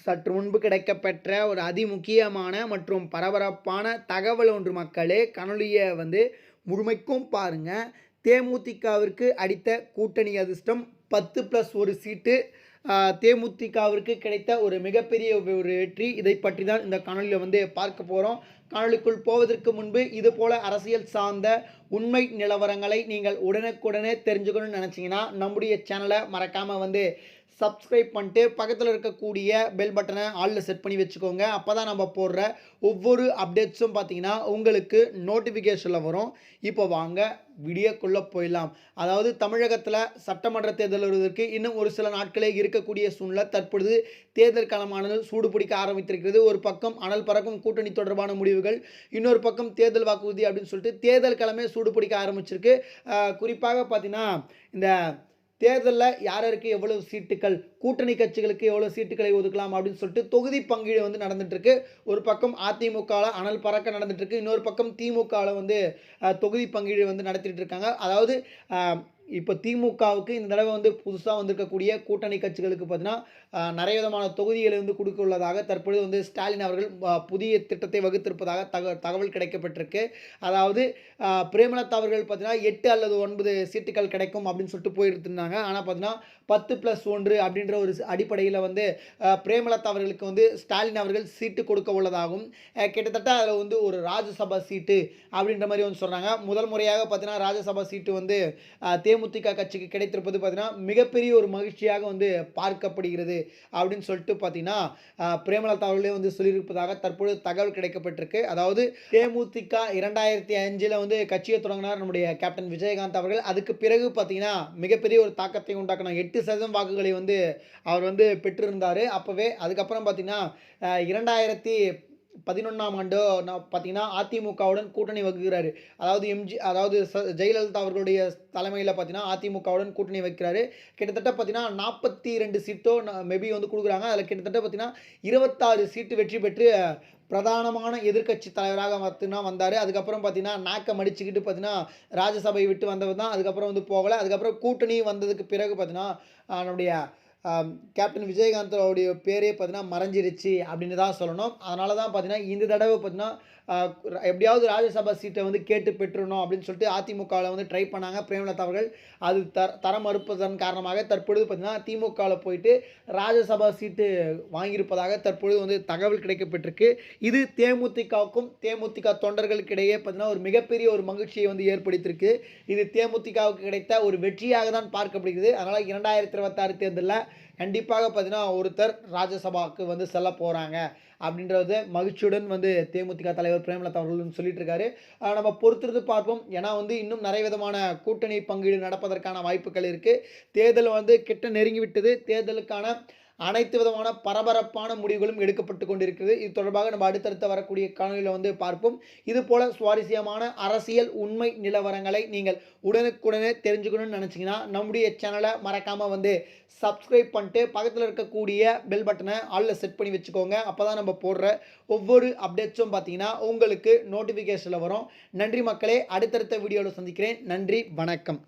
சற்று முன்பு கிடைக்கப்பெற்ற ஒரு அதிமுக்கியமான மற்றும் பரபரப்பான தகவல் ஒன்று மக்களே. காணொளியை முழுமைக்கும் பாருங்க. தேமுதிகவிற்கு அடித்த கூட்டணி அதிர்ஷ்டம் 10+1 சீட்டு. தேமுதிகவிற்கு கிடைத்த ஒரு மிகப்பெரிய ஒரு வெற்றி. இதை பற்றி தான் இந்த காணொலியில் பார்க்க போகிறோம். காணொலிக்குள் போவதற்கு முன்பு இது போல அரசியல் சார்ந்த உண்மை நிலவரங்களை நீங்கள் உடனுக்குடனே தெரிஞ்சுக்கணும்னு நினச்சிங்கன்னா நம்முடைய சேனலை மறக்காமல் சப்ஸ்கிரைப் பண்ணிட்டு பக்கத்தில் இருக்கக்கூடிய பெல் பட்டனை ஆலில் செட் பண்ணி வச்சுக்கோங்க. அப்போ தான் நம்ம போடுற ஒவ்வொரு அப்டேட்ஸும் பார்த்தீங்கன்னா உங்களுக்கு நோட்டிஃபிகேஷனில் வரும். இப்போ வாங்க வீடியோக்குள்ளே போயிடலாம். அதாவது தமிழகத்தில் சட்டமன்ற தேர்தல் வருவதற்கு இன்னும் ஒரு சில நாட்களே இருக்கக்கூடிய சூழ்நிலை. தற்பொழுது தேர்தல் களமானது சூடு பிடிக்க ஆரம்பித்திருக்கிறது. ஒரு பக்கம் அனல் பறக்கும் கூட்டணி தொடர்பான முடிவுகள், இன்னொரு பக்கம் தேர்தல் வாக்குறுதி அப்படின்னு சொல்லிட்டு தேர்தல் களமே சூடு பிடிக்க ஆரம்பிச்சிருக்கு. குறிப்பாக பார்த்தீங்கன்னா இந்த தேர்தலில் யாருக்கு எவ்வளவு சீட்டுகள், கூட்டணி கட்சிகளுக்கு எவ்வளோ சீட்டுகளை ஒதுக்கலாம் அப்படின்னு சொல்லிட்டு தொகுதி பங்கீடு நடந்துட்டு இருக்கு. ஒரு பக்கம் அதிமுகவில் அனல் பறக்க நடந்துட்டு இருக்கு. இன்னொரு பக்கம் திமுகவில் தொகுதி பங்கீடு நடத்திட்டு இருக்காங்க. அதாவது இப்போ திமுகவுக்கு இந்த தடவை புதுசாக வந்திருக்கக்கூடிய கூட்டணி கட்சிகளுக்கு பார்த்தீங்கன்னா நிறைய விதமான தொகுதிகளை கொடுக்க உள்ளதாக தற்பொழுது ஸ்டாலின் அவர்கள் புதிய திட்டத்தை வகுத்திருப்பதாக தகவல் கிடைக்கப்பட்டிருக்கு. அதாவது பிரேமலதா அவர்கள் பார்த்தீங்கன்னா 8 அல்லது 9 சீட்டுகள் கிடைக்கும் அப்படின்னு சொல்லிட்டு போயிட்டு இருந்தாங்க. ஆனால் பார்த்தீங்கன்னா 10+1 அப்படின்ற ஒரு அடிப்படையில் பிரேமலதா அவர்களுக்கு ஸ்டாலின் அவர்கள் சீட்டு கொடுக்க உள்ளதாகவும், கிட்டத்தட்ட அதில் ஒரு ராஜ்யசபா சீட்டு அப்படின்ற மாதிரி சொல்கிறாங்க. முதல் முறையாக பார்த்தீங்கன்னா ராஜ்யசபா சீட்டு தேமுதிக கட்சிக்கு கிடைத்திருப்பது பார்த்தீங்கன்னா மிகப்பெரிய ஒரு மகிழ்ச்சியாக பார்க்கப்படுகிறது அப்படின்னு சொல்லிட்டு பார்த்தீங்கன்னா பிரேமலதா அவர்களே சொல்லியிருப்பதாக தற்பொழுது தகவல் கிடைக்கப்பட்டிருக்கு. அதாவது தேமுதிக 2005 கட்சியை தொடங்கினார் நம்முடைய கேப்டன் விஜயகாந்த் அவர்கள். அதுக்கு பிறகு பார்த்தீங்கன்னா மிகப்பெரிய ஒரு தாக்கத்தை உண்டாக்கினார். 8% வாக்குகளை அவர் பெற்றிருந்தார் அப்போவே. அதுக்கப்புறம் பார்த்தீங்கன்னா 2011ஆம் ஆண்டு பார்த்தீங்கன்னா அதிமுகவுடன் கூட்டணி வகுக்கிறாரு. அதாவது ஜெயலலிதா அவர்களுடைய தலைமையில் பார்த்தீங்கன்னா அதிமுகவுடன் கூட்டணி வைக்கிறாரு. கிட்டத்தட்ட பார்த்தீங்கன்னா 42 சீட்டோ மேபி கொடுக்குறாங்க. அதில் கிட்டத்தட்ட பார்த்தீங்கன்னா 26 சீட்டு வெற்றி பெற்று பிரதானமான எதிர்க்கட்சி தலைவராக வந்தார். அதுக்கப்புறம் பார்த்தீங்கன்னா நாக்க மடிச்சுக்கிட்டு பார்த்தீங்கன்னா ராஜ்யசபை விட்டு வந்தவர் தான். அதுக்கப்புறம் போகலை. அதுக்கப்புறம் கூட்டணி வந்ததுக்கு பிறகு பார்த்தீங்கன்னா நம்முடைய கேப்டன் விஜயகாந்தோடைய பேரே பார்த்தீங்கன்னா மறைஞ்சிருச்சு அப்படின்னு தான் சொல்லணும். அதனால தான் பார்த்தீங்கன்னா இந்த தடவை பார்த்தீங்கன்னா எப்படியாவது ராஜ்யசபா சீட்டை கேட்டு பெற்றுடணும் அப்படின்னு சொல்லிட்டு அதிமுகவில் ட்ரை பண்ணாங்க பிரேமலதா அவர்கள். அது தர மறுப்பதன் காரணமாக தற்பொழுது பார்த்தீங்கன்னா திமுகவில் போயிட்டு ராஜ்யசபா சீட்டு வாங்கியிருப்பதாக தற்பொழுது தகவல் கிடைக்கப்பட்டிருக்கு. இது தேமுதிகவுக்கும் தேமுதிக தொண்டர்களுக்கு இடையே பார்த்தீங்கன்னா ஒரு மிகப்பெரிய ஒரு மகிழ்ச்சியை ஏற்படுத்தியிருக்கு. இது தேமுதிகவுக்கு கிடைத்த ஒரு வெற்றியாக தான் பார்க்கப்படுகிறது. அதனால் 2026 தேர்தலில் கண்டிப்பாக பார்த்தீங்கன்னா ஒருத்தர் ராஜ்யசபாவுக்கு செல்ல போகிறாங்க அப்படின்றது மகிழ்ச்சியுடன் தேமுதிக தலைவர் பிரேமலதா அவர்கள் சொல்லிட்டு இருக்காரு. நம்ம பொறுத்திருந்து பார்ப்போம். ஏன்னா இன்னும் நிறைய விதமான கூட்டணி பங்கீடு நடப்பதற்கான வாய்ப்புகள் இருக்குது. தேர்தல் கிட்ட நெருங்கி விட்டது. தேர்தலுக்கான அனைத்து விதமான பரபரப்பான முடிவுகளும் எடுக்கப்பட்டு கொண்டிருக்கிறது. இது தொடர்பாக நம்ம அடுத்தடுத்து வரக்கூடிய காணொலியில் பார்ப்போம். இது போல சுவாரஸ்யமான அரசியல் உண்மை நிலவரங்களை நீங்கள் உடனுக்குடனே தெரிஞ்சுக்கணும்னு நினச்சிங்கன்னா நம்முடைய சேனலை மறக்காமல் சப்ஸ்கிரைப் பண்ணிட்டு பக்கத்தில் இருக்கக்கூடிய பெல் பட்டனை ஆலில் செட் பண்ணி வச்சுக்கோங்க. அப்போ தான் நம்ம போடுற ஒவ்வொரு அப்டேட்ஸும் பார்த்தீங்கன்னா உங்களுக்கு நோட்டிஃபிகேஷனில் வரும். நன்றி மக்களே. அடுத்தடுத்த வீடியோவில் சந்திக்கிறேன். நன்றி, வணக்கம்.